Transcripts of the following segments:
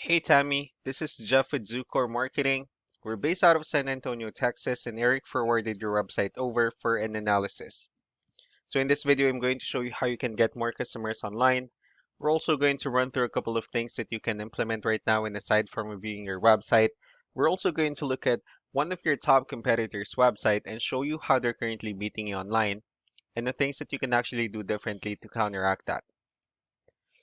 Hey Tammy, this is Jeff with Zucor Marketing. We're based out of San Antonio, Texas, and Eric forwarded your website over for an analysis. So in this video, I'm going to show you how you can get more customers online. We're also going to run through a couple of things that you can implement right now, and aside from reviewing your website, we're also going to look at one of your top competitors' website and show you how they're currently beating you online and the things that you can actually do differently to counteract that.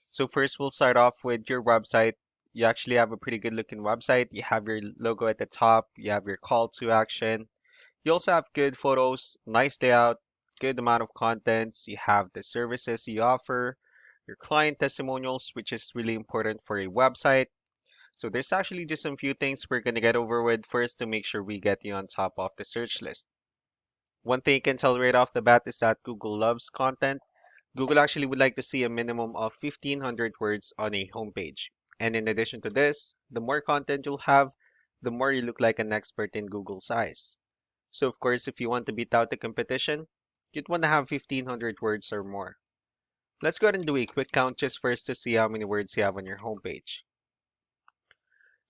So first, we'll start off with your website. You actually have a pretty good looking website. You have your logo at the top. You have your call to action. You also have good photos, nice layout, good amount of contents. You have the services you offer, your client testimonials, which is really important for a website. So there's actually just some few things we're going to get over with first to make sure we get you on top of the search list. One thing you can tell right off the bat is that Google loves content. Google actually would like to see a minimum of 1,500 words on a homepage. And in addition to this, the more content you'll have, the more you look like an expert in Google's eyes. So of course, if you want to beat out the competition, you'd want to have 1,500 words or more. Let's go ahead and do a quick count just first to see how many words you have on your homepage.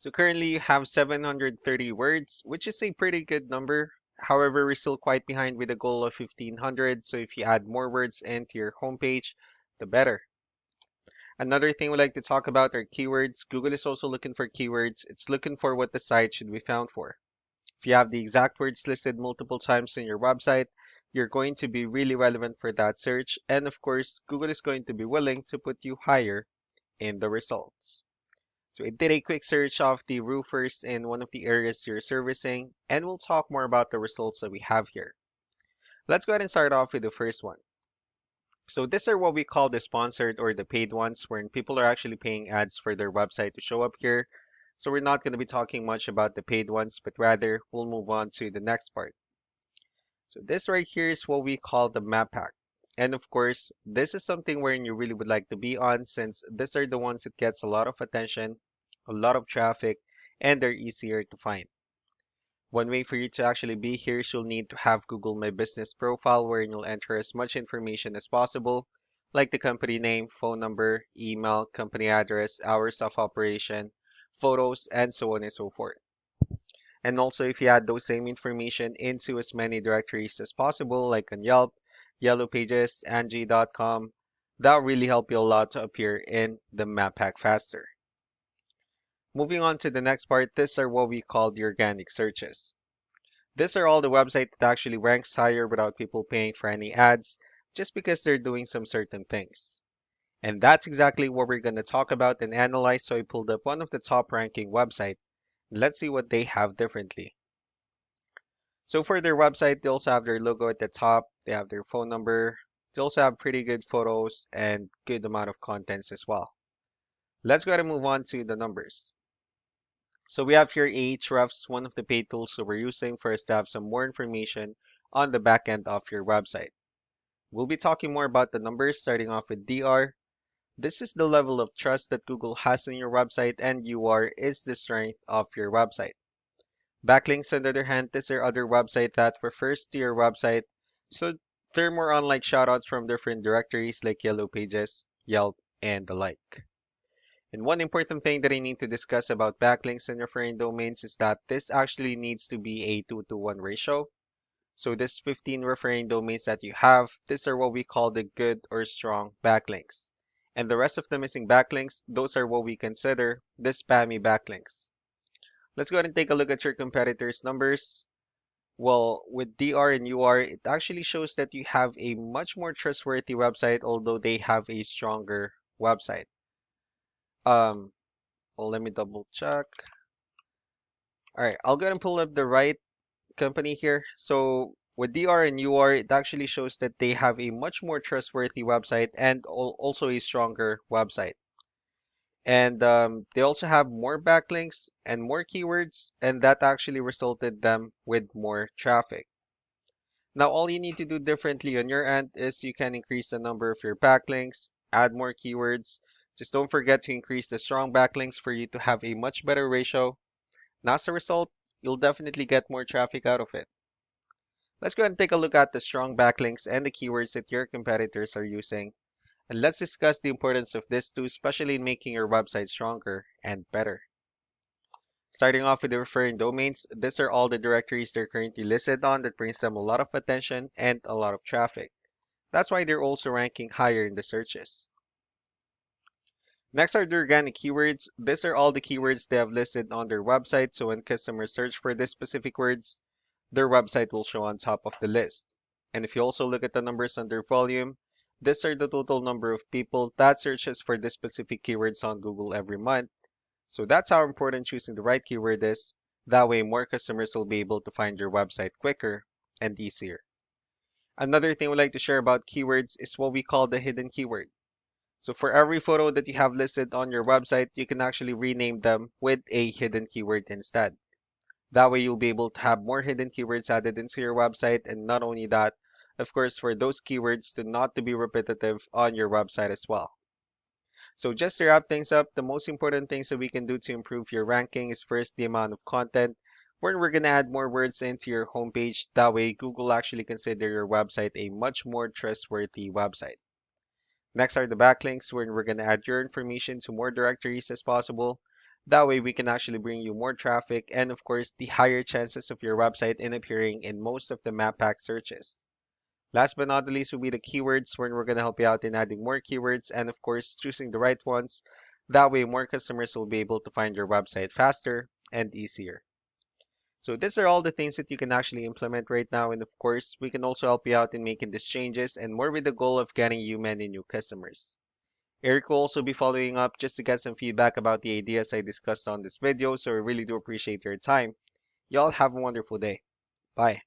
So currently you have 730 words, which is a pretty good number. However, we're still quite behind with a goal of 1,500, so if you add more words into your homepage, the better. Another thing we like to talk about are keywords. Google is also looking for keywords. It's looking for what the site should be found for. If you have the exact words listed multiple times in your website, you're going to be really relevant for that search. And of course, Google is going to be willing to put you higher in the results. So it did a quick search of the roofers in one of the areas you're servicing, and we'll talk more about the results that we have here. Let's go ahead and start off with the first one. So these are what we call the sponsored or the paid ones, wherein people are actually paying ads for their website to show up here. So we're not going to be talking much about the paid ones, but rather we'll move on to the next part. So this right here is what we call the map pack. And of course, this is something wherein you really would like to be on since these are the ones that gets a lot of attention, a lot of traffic, and they're easier to find. One way for you to actually be here is you'll need to have Google My Business profile wherein you'll enter as much information as possible, like the company name, phone number, email, company address, hours of operation, photos, and so on and so forth. And also if you add those same information into as many directories as possible, like on Yelp, Yellow Pages, Angie.com, that'll really help you a lot to appear in the map pack faster. Moving on to the next part, these are what we call the organic searches. These are all the websites that actually ranks higher without people paying for any ads, just because they're doing some certain things. And that's exactly what we're going to talk about and analyze, so I pulled up one of the top ranking websites. Let's see what they have differently. So for their website, they also have their logo at the top, they have their phone number, they also have pretty good photos and good amount of contents as well. Let's go ahead and move on to the numbers. So we have here Ahrefs, one of the paid tools that we're using for us to have some more information on the back end of your website. We'll be talking more about the numbers starting off with DR. This is the level of trust that Google has in your website, and UR is the strength of your website. Backlinks, on the other hand, these are other website that refers to your website, so they're more on like shoutouts from different directories like Yellow Pages, Yelp, and the like. And one important thing that I need to discuss about backlinks and referring domains is that this actually needs to be a 2-to-1 ratio. So this 15 referring domains that you have, these are what we call the good or strong backlinks. And the rest of the missing backlinks, those are what we consider the spammy backlinks. Let's go ahead and take a look at your competitors' numbers. Well, with DR and UR, it actually shows that you have a much more trustworthy website, although they have a stronger website. Um, well, let me double check. All right, I'll go ahead and pull up the right company here. So with DR and UR, it actually shows that they have a much more trustworthy website and also a stronger website. And they also have more backlinks and more keywords, and that actually resulted them with more traffic. Now, all you need to do differently on your end is you can increase the number of your backlinks, add more keywords. Just don't forget to increase the strong backlinks for you to have a much better ratio. And as a result, you'll definitely get more traffic out of it. Let's go ahead and take a look at the strong backlinks and the keywords that your competitors are using. And let's discuss the importance of this too, especially in making your website stronger and better. Starting off with the referring domains, these are all the directories they're currently listed on that brings them a lot of attention and a lot of traffic. That's why they're also ranking higher in the searches. Next are the organic keywords. These are all the keywords they have listed on their website, so when customers search for these specific words, their website will show on top of the list. And if you also look at the numbers under volume, these are the total number of people that searches for these specific keywords on Google every month. So that's how important choosing the right keyword is. That way, more customers will be able to find your website quicker and easier. Another thing we like to share about keywords is what we call the hidden keyword. So for every photo that you have listed on your website, you can actually rename them with a hidden keyword instead. That way you'll be able to have more hidden keywords added into your website, and not only that, of course, for those keywords to not to be repetitive on your website as well. So just to wrap things up, the most important things that we can do to improve your ranking is first the amount of content, where we're going to add more words into your homepage. That way Google actually consider your website a much more trustworthy website. Next are the backlinks, where we're going to add your information to more directories as possible. That way we can actually bring you more traffic and of course the higher chances of your website in appearing in most of the map pack searches. Last but not the least will be the keywords, where we're going to help you out in adding more keywords and of course choosing the right ones. That way more customers will be able to find your website faster and easier. So these are all the things that you can actually implement right now, and of course we can also help you out in making these changes and more with the goal of getting you many new customers. Eric will also be following up just to get some feedback about the ideas I discussed on this video, so I really do appreciate your time. Y'all have a wonderful day. Bye.